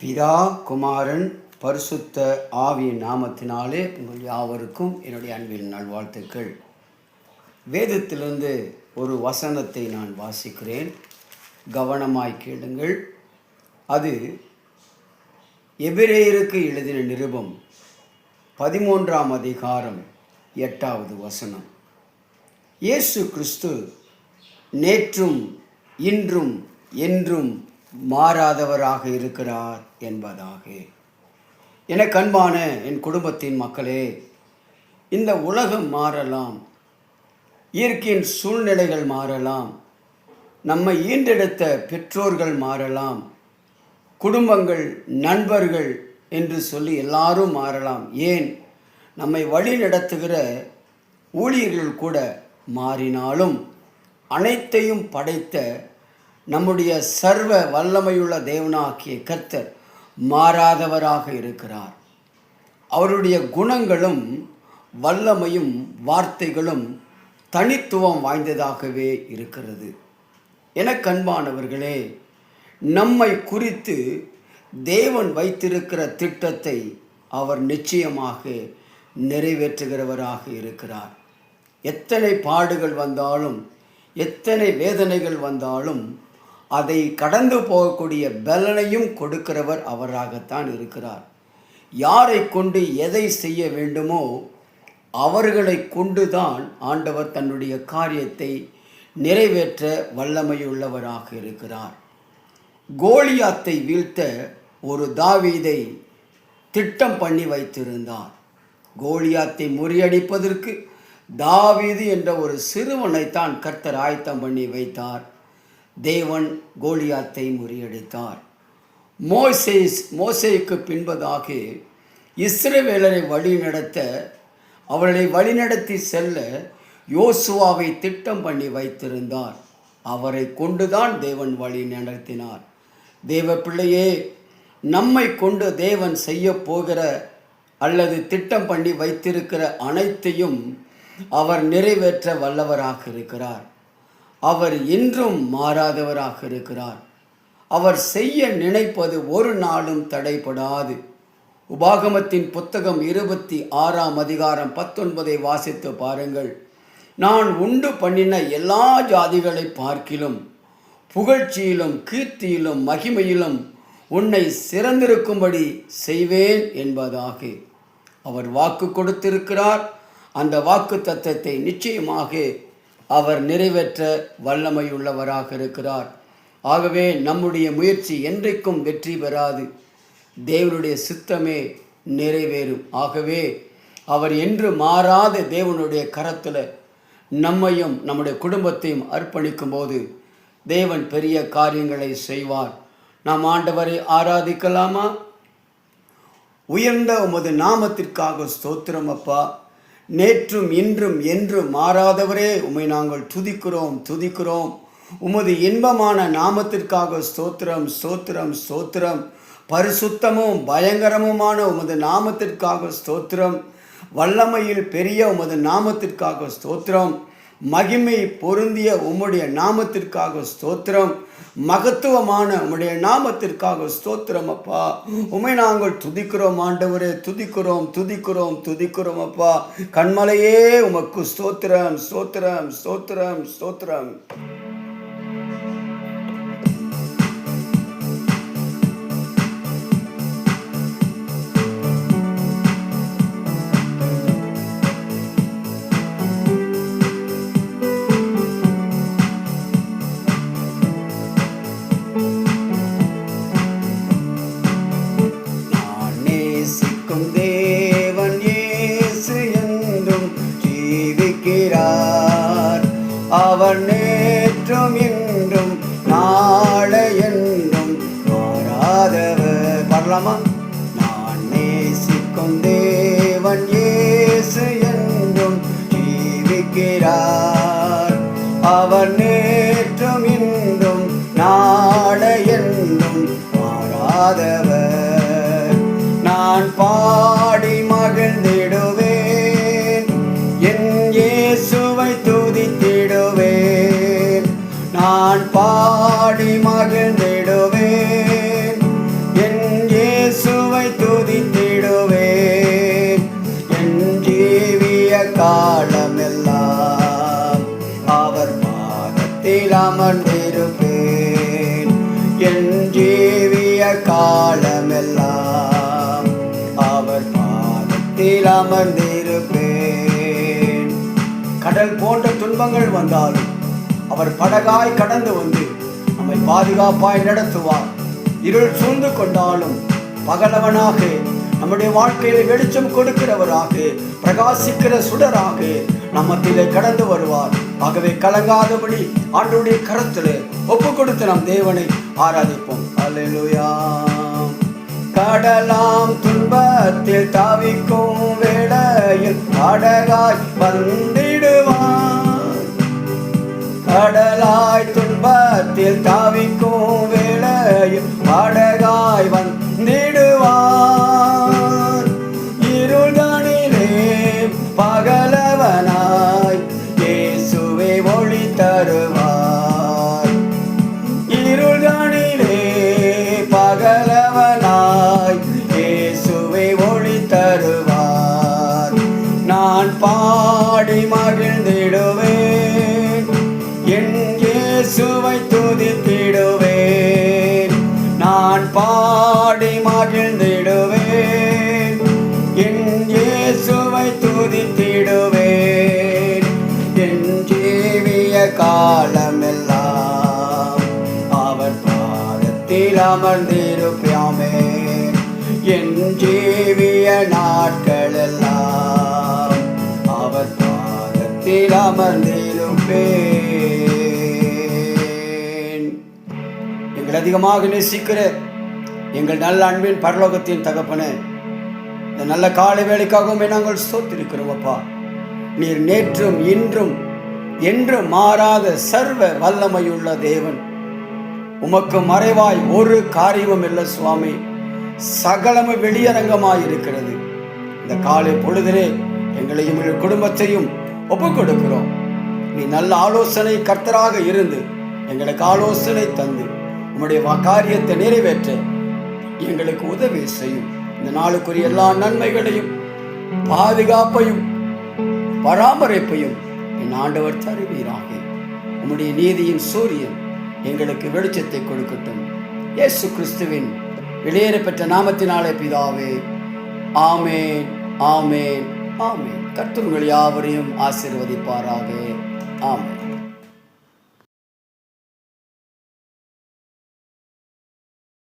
பிதா, குமாரன், பரிசுத்த ஆவியின் நாமத்தினாலே உங்கள் யாவருக்கும் என்னுடைய அன்பின் நல்வாழ்த்துக்கள். வேதத்திலிருந்து ஒரு வசனத்தை நான் வாசிக்கிறேன், கவனமாய் கேளுங்கள். அது எபிரேயருக்கு எழுதின நிருபம் 13ஆம் அதிகாரம் 8வது வசனம். இயேசு கிறிஸ்து நேற்றும் இன்றும் என்றும் மாறாதவராக இருக்கிறார் என்பதாக. எனக்கு அன்பான என் குடும்பத்தின் மக்களே, இந்த உலகம் மாறலாம், இயற்கையின் சூழ்நிலைகள் மாறலாம், நம்மை ஈண்டெடுத்த பெற்றோர்கள் மாறலாம், குடும்பங்கள், நண்பர்கள் என்று சொல்லி எல்லாரும் மாறலாம். ஏன் நம்மை வழி நடத்துகிற ஊழியர்கள் கூட மாறினாலும் அனைத்தையும் படைத்த நம்முடைய சர்வ வல்லமையுள்ள தேவனாகிய கர்த்தர் மாறாதவராக இருக்கிறார். அவருடைய குணங்களும் வல்லமையும் வார்த்தைகளும் தனித்துவம் வாய்ந்ததாகவே இருக்கிறது. எனக்கு அன்பானவர்களே, நம்மை குறித்து தேவன் வைத்திருக்கிற திட்டத்தை அவர் நிச்சயமாக நிறைவேற்றுகிறவராக இருக்கிறார். எத்தனை பாடுகள் வந்தாலும், எத்தனை வேதனைகள் வந்தாலும் அதை கடந்து போகக்கூடிய பலனையும் கொடுக்கிறவர் அவராகத்தான் இருக்கிறார். யாரை கொண்டு எதை செய்ய வேண்டுமோ அவர்களை கொண்டுதான் ஆண்டவர் தன்னுடைய காரியத்தை நிறைவேற்ற வல்லமையுள்ளவராக இருக்கிறார். கோலியாத்தை வீழ்த்த ஒரு தாவீதை திட்டம் பண்ணி வைத்திருந்தார். கோலியாத்தை முறியடிப்பதற்கு தாவீது என்ற ஒரு சிறுவனைத்தான் கர்த்தர் ஆயத்தம் பண்ணி வைத்தார். தேவன் கோலியாத்தை முறியடித்தார். மோசேக்கு பின்பதாக இஸ்ரவேலரை வழிநடத்த, அவர்களை வழிநடத்தி செல்ல யோசுவாவை திட்டம் பண்ணி வைத்திருந்தார். அவரை கொண்டுதான் தேவன் வழி நடத்தினார். தேவ பிள்ளையே, நம்மை கொண்டு தேவன் செய்ய போகிற அல்லது திட்டம் பண்ணி வைத்திருக்கிற அனைத்தையும் அவர் நிறைவேற்ற வல்லவராக இருக்கிறார். அவர் இன்றும் மாறாதவராக இருக்கிறார். அவர் செய்ய நினைப்பது ஒரு நாளும் தடைபடாது. உபாகமத்தின் புத்தகம் 26ஆம் அதிகாரம் 19 வாசித்து பாருங்கள். நான் உண்டு பண்ணின எல்லா ஜாதிகளை பார்க்கிலும் புகழ்ச்சியிலும் கீர்த்தியிலும் மகிமையிலும் உன்னை சிறந்திருக்கும்படி செய்வேன் என்பதாக அவர் வாக்கு கொடுத்திருக்கிறார். அந்த வாக்கு தத்தத்தை நிச்சயமாக அவர் நிறைவேற்ற வல்லமையுள்ளவராக இருக்கிறார். ஆகவே நம்முடைய முயற்சி என்றைக்கும் வெற்றி பெறாது. தேவனுடைய சித்தமே நிறைவேறும். ஆகவே அவர் என்று மாறாத தேவனுடைய கரத்தில் நம்மையும் நம்முடைய குடும்பத்தையும் அர்ப்பணிக்கும் போது தேவன் பெரிய காரியங்களை செய்வார். நாம் ஆண்டவரை ஆராதிக்கலாமா? உயர்ந்த உமது நாமத்திற்காக ஸ்தோத்திரம் அப்பா. நேற்றும் இன்றும் என்றும் மாறாதவரே, உம்மை நாங்கள் துதிக்கிறோம். உமது இன்பமான நாமத்திற்காக ஸ்தோத்திரம் ஸ்தோத்திரம் ஸ்தோத்திரம். பரிசுத்தமும் பயங்கரமுமான உமது நாமத்திற்காக ஸ்தோத்திரம். வல்லமையில் பெரிய உமது நாமத்திற்காக ஸ்தோத்திரம். மகிமை பொருந்திய உம்முடைய நாமத்திற்காக ஸ்தோத்திரம். மகத்துவமான உம்முடைய நாமத்திற்காக ஸ்தோத்திரம் அப்பா. உம்மை நாங்கள் துதிக்கிறோம் ஆண்டவரே, துதிக்கிறோம் அப்பா. கண்மலையே உமக்கு ஸ்தோத்திரம் ஸ்தோத்திரம் ஸ்தோத்திரம் ஸ்தோத்திரம். தேவன் இயேசு என்றும் ஜீவிக்கிறார். அவர் நேற்றும் இன்றும் நாளை என்றும் மாறாதவர். பாடலாமா? நான் நேசிக்கும் தேவன் இயேசு என்றும் ஜீவிக்கிறார். அவர் நேற்றும் இன்றும் நாளை என்றும் மாறாதவர். நான் பாடி மகிழ்ந்திடுவேன், என் இயேசுவை துதித்திடுவேன். நான் பாடி மகிழ்ந்திடுவேன், என் காலமெல்லாம் அவர் பாதத்தில் அமர்ந்திருப்பேன். கடல் போன்ற துன்பங்கள் வந்தாலும் அவர் படகாய் கடந்து வந்து நம்மை பாதுகாப்பாய் நடத்துவார். இருள் சூழ்ந்து கொண்டாலும் பகலவனாக நம்முடைய வாழ்க்கையில வெளிச்சம் கொடுக்கிறவராக, பிரகாசிக்கிற சுடராக நம்மத்திலே கடந்து வருவார். ஆகவே கலங்காதபடி ஆண்டவருடைய கரத்திலே ஒப்பு கொடுத்து நம் தேவனை ஆராதிப்போம். அல்லேலூயா. கடலாம் துன்பத்தில் தவிக்கும் வேளையில் படகாய் வந்திடுவார். கடலாய் துன்பத்தில் தவிக்கும் வேளையில் படகாய் வந்திடுவார். இருள்தனிலே பகலவனாய் இயேசுவே ஒளி தருவார். இருள்தனிலே பகலவனாய் இயேசுவே ஒளி தருவார். நான் பாடி மகிழ்ந்திடுவேன், என் இயேசுவை துதித்திடுவேன். நான் பாடி மகிழ்ந்திடுவேன், என் இயேசுவை துதித்திடுவேன். என் ஜீவிய காலமெல்லாம் அவர் பாதத்தில் அமர்ந்திருப்பாமே. என் ஜீவிய நாட்களெல்லாம் அவர் பாதத்தில் அமர்ந்திருப்பேன். எங்கள் அதிகமாக நேசிக்கிற எங்கள் நல்ல அன்பின் பரலோகத்தின் தகப்பனே, இந்த நல்ல காலை வேளைக்காகவுமே நாங்கள் ஸ்தோத்திரிக்கிறோம் அப்பா. நீர் நேற்றும் இன்றும் என்றும் மாறாத சர்வ வல்லமையுள்ள தேவன். உமக்கு மறைவாய் ஒரு காரியமும் இல்லை சுவாமி. சகலமும் வெளியரங்கமாய் இருக்கிறது. இந்த காலை பொழுதிலே எங்களையும் எங்கள் குடும்பத்தையும் ஒப்புக் கொடுக்கிறோம். நீ நல்ல ஆலோசனை கர்த்தராக இருந்து எங்களுக்கு ஆலோசனை தந்து உம்முடைய காரியத்தை நிறைவேற்ற எங்களுக்கு உதவி செய்யும். இந்த நாளுக்குரிய எல்லா நன்மைகளையும் பாதுகாப்பையும் பராமரிப்பையும் என் ஆண்டவர் தருவீராக. உம்முடைய நீதியின் சூரியன் எங்களுக்கு வெளிச்சத்தை கொடுக்கட்டும். இயேசு கிறிஸ்துவின் வெளியேறப்பெற்ற நாமத்தினாலே பிதாவே, ஆமேன், ஆமேன், ஆமேன். கர்த்தர் உங்கள் யாவரையும் ஆசீர்வதிப்பாராக. ஆமேன்.